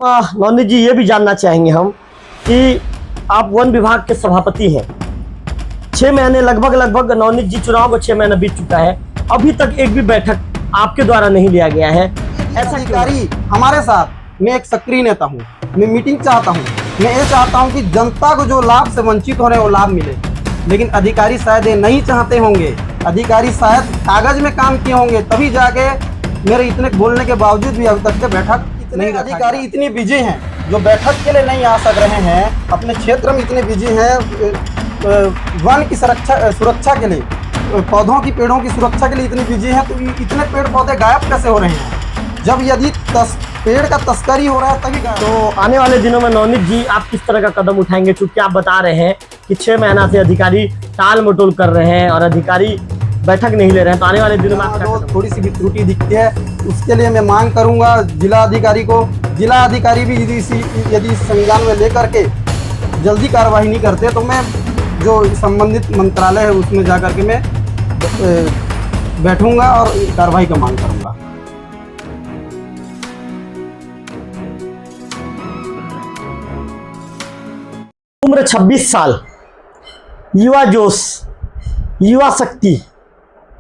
नवनीत जी, ये भी जानना चाहेंगे हम कि आप वन विभाग के सभापति हैं। 6 महीने लगभग नवनीत जी, चुनाव को 6 महीना बीत चुका है, अभी तक एक भी बैठक आपके द्वारा नहीं लिया गया है। ऐसा अधिकारी हमारे साथ, मैं एक सक्रिय नेता हूँ, मैं मीटिंग चाहता हूँ, मैं ये चाहता हूँ कि जनता को जो लाभ से वंचित हो रहे हैं वो लाभ मिले, लेकिन अधिकारी शायद ये नहीं चाहते होंगे। अधिकारी शायद कागज में काम किए होंगे, तभी जाके मेरे इतने बोलने के बावजूद भी अभी तक के बैठक नहीं। अधिकारी इतनी बिजी हैं जो बैठक के लिए नहीं आ सक रहे हैं, अपने क्षेत्र में इतने बिजी हैं वन की सुरक्षा के लिए, पौधों की पेड़ों की सुरक्षा के लिए इतनी बिजी हैं, तो इतने पेड़ पौधे गायब कैसे हो रहे हैं? जब यदि पेड़ का तस्करी हो रहा है तभी गायब। तो आने वाले दिनों में नवनीत जी आप किस तरह का कदम उठाएंगे, क्योंकि आप बता रहे हैं कि 6 महीना से अधिकारी टाल मटोल कर रहे हैं और अधिकारी बैठक नहीं ले रहे हैं, तो आने वाले दिनों में आप थोड़ी सी भी त्रुटि दिखती है उसके लिए मैं मांग करूंगा जिला अधिकारी को। जिला अधिकारी भी यदि संज्ञान में लेकर के जल्दी कार्रवाई नहीं करते तो मैं जो संबंधित मंत्रालय है उसमें जाकर के मैं बैठूंगा और कार्रवाई का मांग करूंगा। उम्र 26 साल, युवा जोश, युवा शक्ति,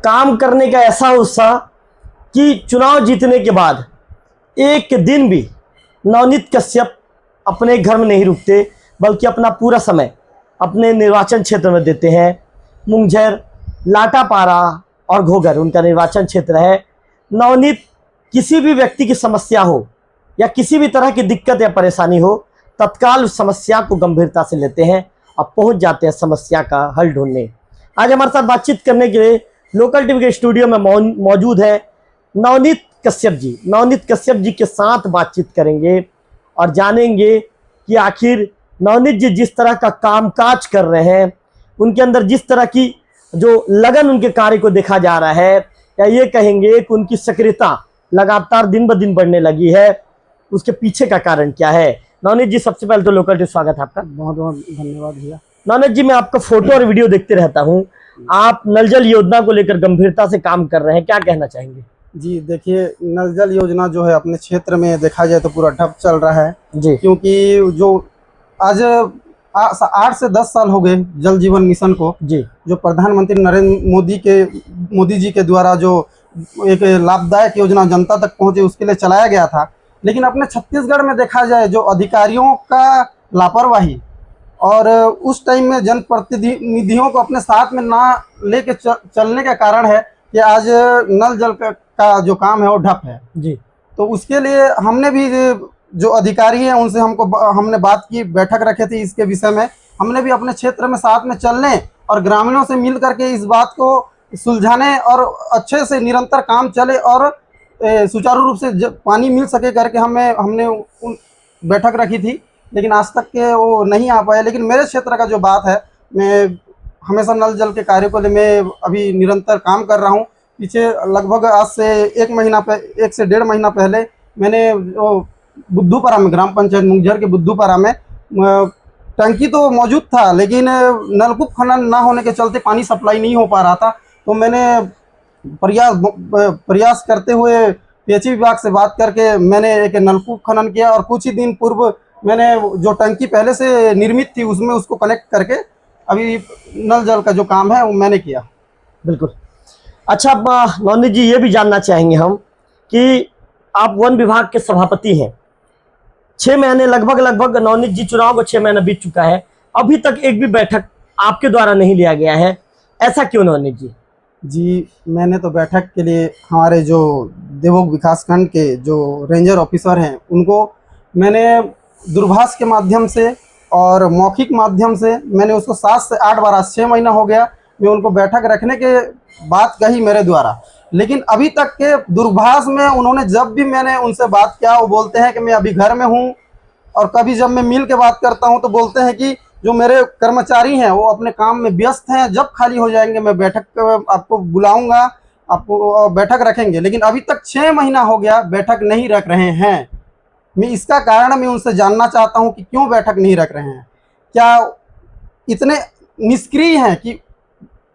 काम करने का ऐसा उत्साह कि चुनाव जीतने के बाद एक दिन भी नवनीत कश्यप अपने घर में नहीं रुकते, बल्कि अपना पूरा समय अपने निर्वाचन क्षेत्र में देते हैं। मुंगझर, लाटापारा और घोघर उनका निर्वाचन क्षेत्र है। नवनीत किसी भी व्यक्ति की समस्या हो या किसी भी तरह की दिक्कत या परेशानी हो, तत्काल उस समस्या को गंभीरता से लेते हैं और पहुंच जाते हैं समस्या का हल ढूंढने। आज हमारे साथ बातचीत करने के लिए लोकल टीवी के स्टूडियो में मौजूद है नवनीत कश्यप जी। नवनीत कश्यप जी के साथ बातचीत करेंगे और जानेंगे कि आखिर नवनीत जी जिस तरह का कामकाज कर रहे हैं, उनके अंदर जिस तरह की जो लगन उनके कार्य को देखा जा रहा है, या ये कहेंगे कि उनकी सक्रियता लगातार दिन ब दिन बढ़ने लगी है, उसके पीछे का कारण क्या है। नवनीत जी, सबसे पहले तो लोकल टीवी स्वागत है आपका। बहुत बहुत धन्यवाद भैया। नवनीत जी, मैं आपका फोटो और वीडियो देखते रहता हूँ, आप नल जल योजना को लेकर गंभीरता से काम कर रहे हैं, क्या कहना चाहेंगे? जी देखिए, नल जल योजना जो है अपने क्षेत्र में देखा जाए तो पूरा ठप चल रहा है जी, क्योंकि जो आज 8 से 10 साल हो गए जल जीवन मिशन को जी, जो प्रधानमंत्री नरेंद्र मोदी जी के द्वारा जो एक लाभदायक योजना जनता तक पहुंचे उसके लिए चलाया गया था। लेकिन अपने छत्तीसगढ़ में देखा जाए जो अधिकारियों का लापरवाही और उस टाइम में जनप्रतिनिधियों को अपने साथ में ना लेके चलने का कारण है कि आज नल जल का जो काम है वो ठप है जी। तो उसके लिए हमने भी जो अधिकारी हैं उनसे हमने बात की, बैठक रखे थे इसके विषय में। हमने भी अपने क्षेत्र में साथ में चलने और ग्रामीणों से मिल करके इस बात को सुलझाने और अच्छे से निरंतर काम चले और सुचारू रूप से पानी मिल सके करके हमने बैठक रखी थी, लेकिन आज तक के वो नहीं आ पाए। लेकिन मेरे क्षेत्र का जो बात है, मैं हमेशा नल जल के कार्य को मैं अभी निरंतर काम कर रहा हूँ। पीछे लगभग आज से 1 से 1.5 महीना पहले मैंने बुद्धूपारा में, ग्राम पंचायत मुंगझर के बुद्धूपारा में, टंकी तो मौजूद था लेकिन नलकूप खनन ना होने के चलते पानी सप्लाई नहीं हो पा रहा था। तो मैंने प्रयास करते हुए पीएचई विभाग से बात करके मैंने एक नलकूप खनन किया और कुछ ही दिन पूर्व मैंने जो टंकी पहले से निर्मित थी उसमें उसको कनेक्ट करके अभी नल जल का जो काम है वो मैंने किया। बिल्कुल। अच्छा नवनीत जी, ये भी जानना चाहेंगे हम कि आप वन विभाग के सभापति हैं। 6 महीने लगभग नवनीत जी, चुनाव को 6 महीना बीत चुका है, अभी तक एक भी बैठक आपके द्वारा नहीं लिया गया है, ऐसा क्यों नवनीत जी? जी, मैंने तो बैठक के लिए हमारे जो देवोग विकासखंड के जो रेंजर ऑफिसर हैं उनको मैंने दूरभाष के माध्यम से और मौखिक माध्यम से मैंने उसको 7 से 8 बार, 6 महीना हो गया मैं उनको बैठक रखने के बात कही मेरे द्वारा, लेकिन अभी तक के दूरभाष में उन्होंने जब भी मैंने उनसे बात किया वो बोलते हैं कि मैं अभी घर में हूँ, और कभी जब मैं मिल के बात करता हूँ तो बोलते हैं कि जो मेरे कर्मचारी हैं वो अपने काम में व्यस्त हैं, जब खाली हो जाएंगे मैं बैठक आपको बुलाऊंगा, आपको बैठक रखेंगे। लेकिन अभी तक 6 महीना हो गया बैठक नहीं रख रहे हैं। मैं इसका कारण मैं उनसे जानना चाहता हूं कि क्यों बैठक नहीं रख रहे हैं। क्या इतने निष्क्रिय हैं कि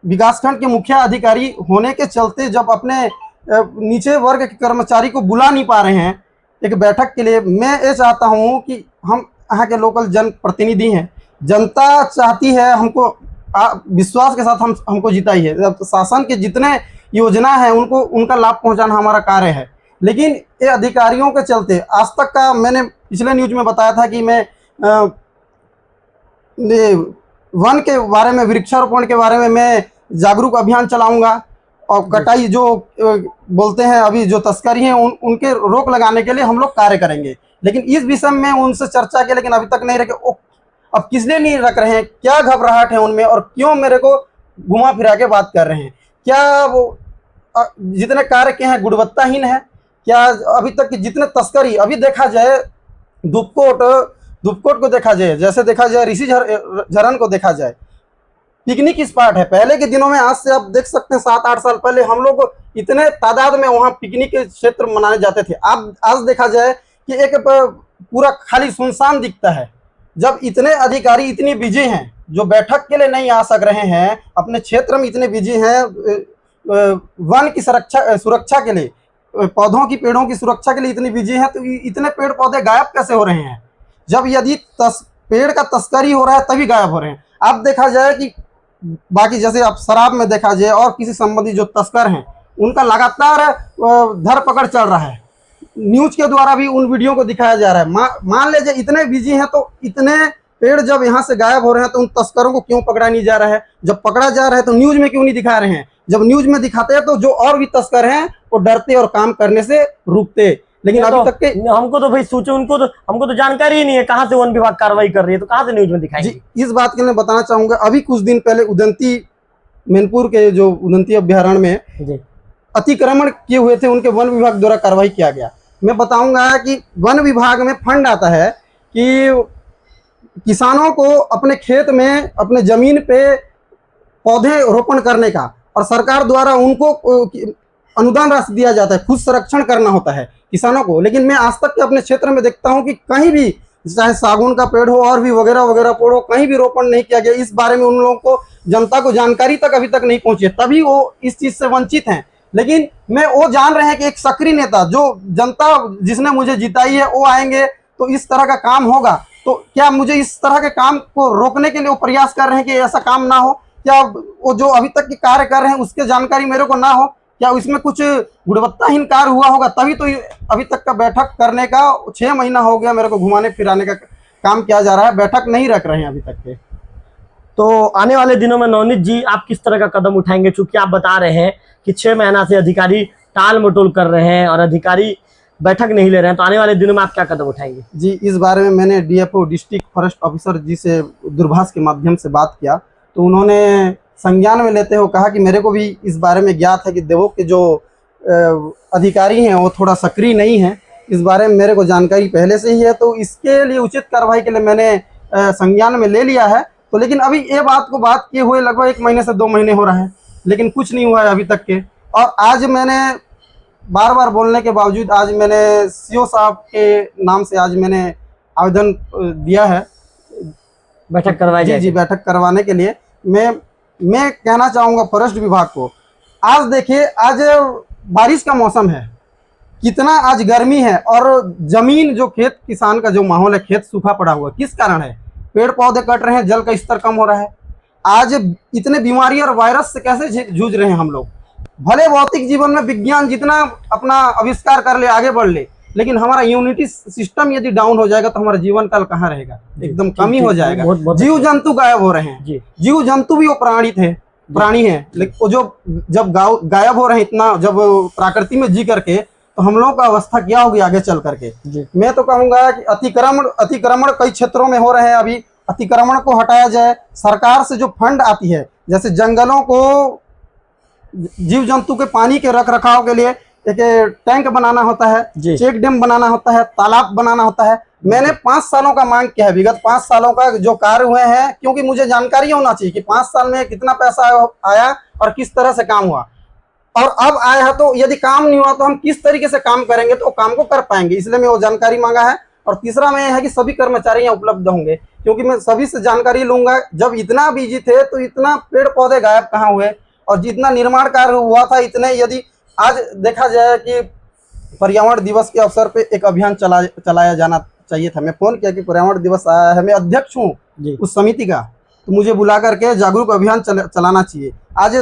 विकासखंड के मुखिया अधिकारी होने के चलते जब अपने नीचे वर्ग के कर्मचारी को बुला नहीं पा रहे हैं, एक बैठक के लिए मैं ये चाहता हूँ कि हम यहाँ के लोकल जन प्रतिनिधि हैं, जनता चाहती है हमको विश्वास के साथ हमको जिताई है। जब शासन के जितने योजना है उनको उनका लाभ पहुंचाना हमारा कार्य है, लेकिन ये अधिकारियों के चलते आज तक का मैंने पिछले न्यूज में बताया था कि मैं वन के बारे में, वृक्षारोपण के बारे में मैं जागरूक अभियान चलाऊंगा और कटाई जो बोलते हैं अभी जो तस्करी है उनके रोक लगाने के लिए हम लोग कार्य करेंगे। लेकिन इस विषय में उनसे चर्चा की, लेकिन अभी तक नहीं रखे। अब किस लिए नहीं रख रहे हैं, क्या घबराहट है उनमें और क्यों मेरे को घुमा फिरा के बात कर रहे हैं? क्या वो जितने कार्य के हैं गुणवत्ताहीन है? क्या अभी तक की जितने तस्करी अभी देखा जाए, दुपकोट को देखा जाए, जैसे देखा जाए ऋषि झरन को देखा जाए, पिकनिक स्पॉट है। पहले के दिनों में, आज से आप देख सकते हैं 7-8 साल पहले हम लोग इतने तादाद में वहाँ पिकनिक के क्षेत्र मनाने जाते थे। अब आज देखा जाए कि एक पूरा खाली सुनसान दिखता है। जब इतने अधिकारी इतनी बिजी हैं, जो बैठक के लिए नहीं आ सक रहे हैं, अपने क्षेत्र में इतने बिजी हैं वन की सुरक्षा के लिए, पौधों की, पेड़ों की सुरक्षा के लिए इतनी बिजी हैं, तो इतने पेड़ पौधे गायब कैसे हो रहे हैं? जब यदि पेड़ का तस्करी हो रहा है तभी गायब हो रहे हैं। अब देखा जाए कि बाकी जैसे आप शराब में देखा जाए और किसी संबंधी जो तस्कर हैं उनका लगातार धरपकड़ चल रहा है। न्यूज के द्वारा भी उन वीडियो को दिखाया जा रहा है। मान लीजिए इतने बिजी हैं तो इतने पेड़ जब यहाँ से गायब हो रहे हैं तो उन तस्करों को क्यों पकड़ा नहीं जा रहा है? जब पकड़ा जा रहा है तो न्यूज में क्यों नहीं दिखा रहे हैं? जब न्यूज में दिखाते हैं तो जो और भी तस्कर हैं वो डरते और काम करने से रुकते। लेकिन अभी तक के हमको तो भाई सोचो, हमको तो जानकारी ही नहीं है कहाँ से वन विभाग कार्रवाई कर रही है, तो कहाँ से न्यूज में दिखाएंगे? इस बात के लिए मैं बताना चाहूंगा, अभी कुछ दिन पहले उदंती, मैनपुर के जो उदंती अभ्यारण्य में अतिक्रमण किए हुए थे, उनके वन विभाग द्वारा कार्रवाई किया गया। मैं बताऊंगा कि वन विभाग में फंड आता है कि किसानों को अपने खेत में, अपने जमीन पे पौधे रोपण करने का, और सरकार द्वारा उनको अनुदान राशि दिया जाता है। खुद संरक्षण करना होता है किसानों को। लेकिन मैं आज तक के अपने क्षेत्र में देखता हूं कि कहीं भी, चाहे सागौन का पेड़ हो और भी वगैरह वगैरह पेड़ हो, कहीं भी रोपण नहीं किया गया। इस बारे में उन लोगों को, जनता को जानकारी तक अभी तक नहीं पहुंची है, तभी वो इस चीज से वंचित हैं। लेकिन मैं वो जान रहे हैं कि एक सक्रिय नेता, जो जनता जिसने मुझे जिताई है, वो आएंगे तो इस तरह का काम होगा। तो क्या मुझे इस तरह के काम को रोकने के लिए वो प्रयास कर रहे हैं कि ऐसा काम ना हो? क्या वो जो अभी तक के कार्य कर रहे हैं उसके जानकारी मेरे को ना हो? क्या इसमें कुछ गुणवत्ताहीन कार्य हुआ होगा? तभी तो अभी तक का बैठक करने का 6 महीना हो गया मेरे को घुमाने फिराने का काम किया जा रहा है। बैठक नहीं रख रहे हैं अभी तक के। तो आने वाले दिनों में नवनीत जी आप किस तरह का कदम उठाएंगे? चूंकि आप बता रहे हैं कि 6 महीना से अधिकारी टाल मटोल कर रहे हैं और अधिकारी बैठक नहीं ले रहे हैं, तो आने वाले दिनों में आप क्या कदम उठाएंगे? जी, इस बारे में मैंने डीएफओ, डिस्ट्रिक्ट फॉरेस्ट ऑफिसर जी से दूरभाष के माध्यम से बात किया, तो उन्होंने संज्ञान में लेते हुए कहा कि मेरे को भी इस बारे में ज्ञात है कि देवों के जो अधिकारी हैं वो थोड़ा सक्रिय नहीं है। इस बारे में मेरे को जानकारी पहले से ही है, तो इसके लिए उचित कार्रवाई के लिए मैंने संज्ञान में ले लिया है। तो लेकिन अभी ये बात किए हुए लगभग 1 महीने से 2 महीने हो रहा है, लेकिन कुछ नहीं हुआ है अभी तक के। और आज मैंने बार बार बोलने के बावजूद आज मैंने सीओ साहब के नाम से आज मैंने आवेदन दिया है बैठक करवाई जाए। जी, बैठक करवाने के लिए। मैं कहना चाहूँगा फॉरेस्ट विभाग को, आज देखिए, आज बारिश का मौसम है, कितना आज गर्मी है और जमीन जो खेत किसान का जो माहौल है, खेत सूखा पड़ा हुआ है। किस कारण है? पेड़ पौधे कट रहे हैं, जल का स्तर कम हो रहा है। आज इतने बीमारी और वायरस से कैसे जूझ रहे हैं हम लोग? भले भौतिक जीवन में विज्ञान जितना अपना आविष्कार कर ले, आगे बढ़ ले, लेकिन हमारा इम्यूनिटी सिस्टम यदि डाउन हो जाएगा तो हमारा जीवन काल कहाँ रहेगा? एकदम कम ही हो जाएगा। जीव जंतु गायब हो रहे हैं। जीव जंतु भी वो प्राणी है, लेकिन वो जो जब गायब हो रहे हैं इतना, जब प्रकृति में जी करके, तो हम लोगों का अवस्था क्या होगी आगे चल करके? मैं तो कहूँगा कि अतिक्रमण कई क्षेत्रों में हो रहे हैं। अभी अतिक्रमण को हटाया जाए। सरकार से जो फंड आती है, जैसे जंगलों को, जीव जंतु के पानी के रख रखाव के लिए एक टैंक बनाना होता है, चेक डैम बनाना होता है, तालाब बनाना होता है। मैंने 5 सालों का मांग किया है, विगत 5 सालों का जो कार्य हुए हैं, क्योंकि मुझे जानकारी होना चाहिए कि 5 साल में कितना पैसा आया और किस तरह से काम हुआ। और अब आया है तो यदि काम नहीं हुआ तो हम किस तरीके से काम करेंगे तो काम को कर पाएंगे, इसलिए मैं वो जानकारी मांगा है। और तीसरा में है कि सभी कर्मचारी यहाँ उपलब्ध होंगे, क्योंकि मैं सभी से जानकारी लूंगा। जब इतना बिजी थे तो इतना पेड़ पौधे गायब कहाँ हुए, और जितना निर्माण कार्य हुआ था इतने, यदि आज देखा जाए कि पर्यावरण दिवस के अवसर पे एक अभियान चलाया जाना चाहिए था। मैं फोन किया कि पर्यावरण दिवस आया है, मैं अध्यक्ष हूँ उस समिति का, तो मुझे बुला करके जागरूक अभियान चलाना चाहिए। आज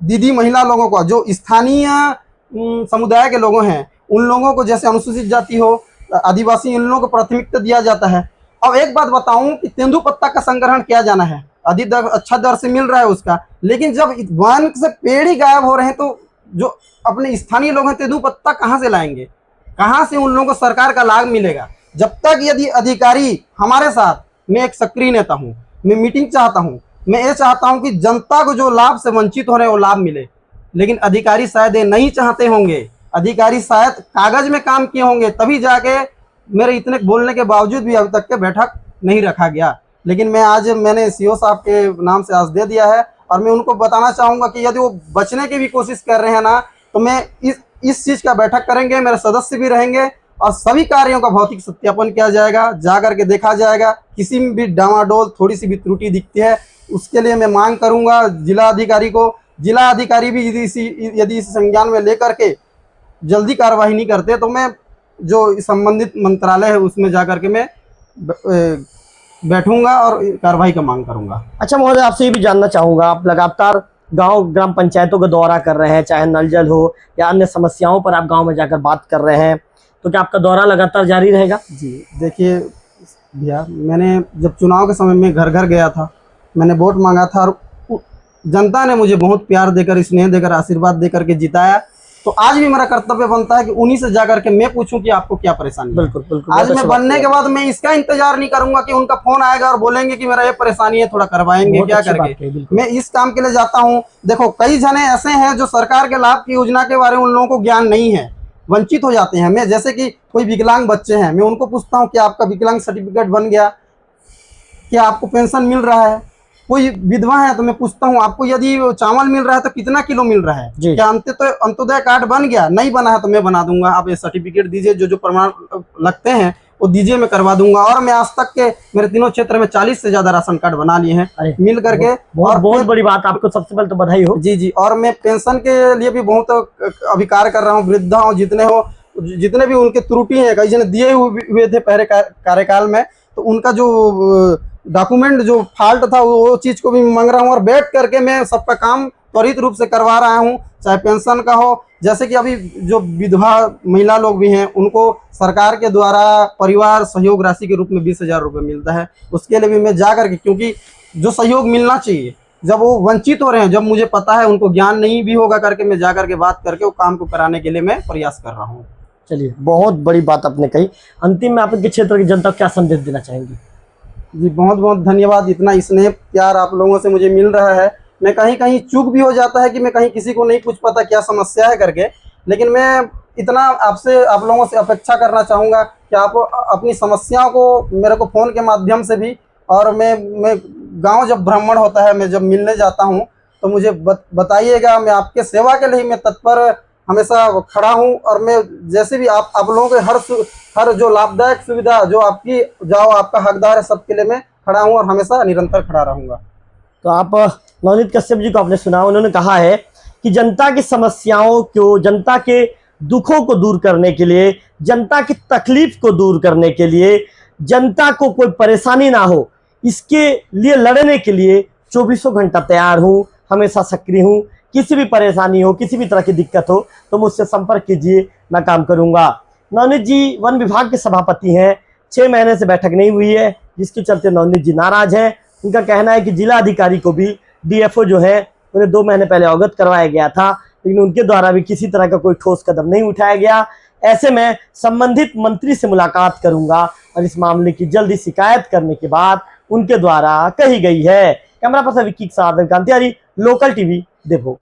दीदी महिला लोगों को, जो स्थानीय समुदाय के लोगों हैं, उन लोगों को, जैसे अनुसूचित जाति हो, आदिवासी, इन लोगों को प्राथमिकता दिया जाता है। अब एक बात बताऊं कि तेंदुपत्ता का संग्रहण किया जाना है, अधिक दर, अच्छा दर से मिल रहा है उसका, लेकिन जब वन से पेड़ ही गायब हो रहे हैं तो जो अपने स्थानीय लोग हैं तेंदुपत्ता कहाँ से लाएंगे, कहाँ से उन लोगों को सरकार का लाभ मिलेगा? जब तक यदि अधिकारी हमारे साथ, मैं एक सक्रिय नेता हूँ, मैं मीटिंग चाहता हूँ, मैं ये चाहता हूँ कि जनता को जो लाभ से वंचित हो रहे हैं वो लाभ मिले, लेकिन अधिकारी शायद ये नहीं चाहते होंगे। अधिकारी शायद कागज में काम किए होंगे, तभी जाके मेरे इतने बोलने के बावजूद भी अभी तक के बैठक नहीं रखा गया। लेकिन मैंने सीओ साहब के नाम से आज दे दिया है, और मैं उनको बताना चाहूँगा कि यदि वो बचने की भी कोशिश कर रहे हैं ना, तो मैं इस चीज़ का बैठक करेंगे, मेरे सदस्य भी रहेंगे और सभी कार्यों का भौतिक सत्यापन किया जाएगा, जा करके देखा जाएगा। किसी में भी डामाडोल, थोड़ी सी भी त्रुटि दिखती है, उसके लिए मैं मांग करूँगा जिला अधिकारी को। जिला अधिकारी भी यदि इस संज्ञान में लेकर के जल्दी कार्रवाई नहीं करते तो मैं जो संबंधित मंत्रालय है उसमें जा करके मैं बैठूंगा और कार्रवाई का मांग करूंगा। अच्छा महोदय, आपसे ये भी जानना चाहूँगा, आप लगातार गांव ग्राम पंचायतों का दौरा कर रहे हैं, चाहे नल जल हो या अन्य समस्याओं पर आप गांव में जाकर बात कर रहे हैं, तो क्या आपका दौरा लगातार जारी रहेगा? जी देखिए भैया, मैंने जब चुनाव के समय में घर घर गया था, मैंने वोट मांगा था और जनता ने मुझे बहुत प्यार देकर, स्नेह देकर, आशीर्वाद देकर के जिताया। तो आज भी मेरा कर्तव्य बनता है कि उन्हीं से जाकर के मैं पूछूं कि आपको क्या परेशानी है। बिल्कुल बिल्कुल। आज मैं बनने के बाद मैं इसका इंतजार नहीं करूंगा कि उनका फोन आएगा और बोलेंगे कि मेरा ये परेशानी है, थोड़ा करवाएंगे क्या करके। मैं इस काम के लिए जाता हूं। देखो, कई जने ऐसे हैं जो सरकार के लाभ की योजना के बारे में उन लोगों को ज्ञान नहीं है, वंचित हो जाते हैं। मैं जैसे कि कोई विकलांग बच्चे हैं, मैं उनको पूछता हूँ कि आपका विकलांग सर्टिफिकेट बन गया, क्या आपको पेंशन मिल रहा है? कोई विधवा है तो मैं पूछता हूँ आपको यदि चावल मिल रहा है तो कितना किलो मिल रहा है? क्या अंत्योदय कार्ड बन गया? नहीं बना है तो मैं बना दूंगा, आप ये सर्टिफिकेट दीजिए, जो प्रमाण लगते हैं वो दीजिए, मैं करवा दूंगा। और मैं आज तक के मेरे तीनों क्षेत्र में 40 से ज्यादा राशन कार्ड बना लिए हैं मिल करके। और बहुत बड़ी बात, आपको सबसे पहले तो बधाई हो। जी जी। और मैं पेंशन के लिए भी बहुत अभिकार कर रहा हूँ। वृद्धा हो जितने भी उनके त्रुटि है, कई जन दिए हुए थे पहले कार्यकाल में, तो उनका जो डॉक्यूमेंट जो फॉल्ट था वो चीज को भी मांग रहा हूँ, और बैठ करके मैं सबका काम त्वरित रूप से करवा रहा हूँ, चाहे पेंशन का हो। जैसे कि अभी जो विधवा महिला लोग भी हैं, उनको सरकार के द्वारा परिवार सहयोग राशि के रूप में 20,000 रुपये मिलता है। उसके लिए भी मैं जा करके, क्योंकि जो सहयोग मिलना चाहिए, जब वो वंचित हो रहे हैं, जब मुझे पता है उनको ज्ञान नहीं भी होगा करके, मैं जा करके बात करके वो काम को कराने के लिए मैं प्रयास कर रहा हूँ। चलिए, बहुत बड़ी बात आपने कही। अंतिम में आपके क्षेत्र की जनता को क्या संदेश देना चाहेंगे? जी बहुत बहुत धन्यवाद। इतना स्नेह प्यार आप लोगों से मुझे मिल रहा है। मैं कहीं कहीं चूक भी हो जाता है कि मैं कहीं किसी को नहीं पूछ पाता क्या समस्या है करके, लेकिन मैं इतना आप लोगों से अपेक्षा करना चाहूँगा कि आप अपनी समस्याओं को मेरे को फ़ोन के माध्यम से भी, और मैं गांव जब भ्रमण होता है, मैं जब मिलने जाता हूँ तो मुझे बताइएगा। मैं आपके सेवा के लिए मैं तत्पर हमेशा खड़ा हूँ, और मैं जैसे भी आप लोगों के हर जो लाभदायक सुविधा जो आपका हकदार है, सबके लिए मैं खड़ा हूँ और हमेशा निरंतर खड़ा रहूँगा। तो आप नवनीत कश्यप जी को आपने सुना, उन्होंने कहा है कि जनता की समस्याओं को, जनता के दुखों को दूर करने के लिए, जनता की तकलीफ को दूर करने के लिए, जनता को कोई परेशानी ना हो, इसके लिए लड़ने के लिए 24 घंटा तैयार हूँ, हमेशा सक्रिय हूँ। किसी भी परेशानी हो, किसी भी तरह की दिक्कत हो तो मुझसे संपर्क कीजिए, मैं काम करूँगा। नवनीत जी वन विभाग के सभापति हैं, 6 महीने से बैठक नहीं हुई है, जिसके चलते नवनीत जी नाराज हैं। उनका कहना है कि जिला अधिकारी को भी डीएफओ जो है उन्हें 2 महीने पहले अवगत करवाया गया था, लेकिन उनके द्वारा भी किसी तरह का कोई ठोस कदम नहीं उठाया गया। ऐसे में संबंधित मंत्री से मुलाकात करूंगा और इस मामले की जल्दी शिकायत करने के बाद उनके द्वारा कही गई है। कैमरा पर्सन विक्की के साथ कांतियारी, लोकल टीवी देवो।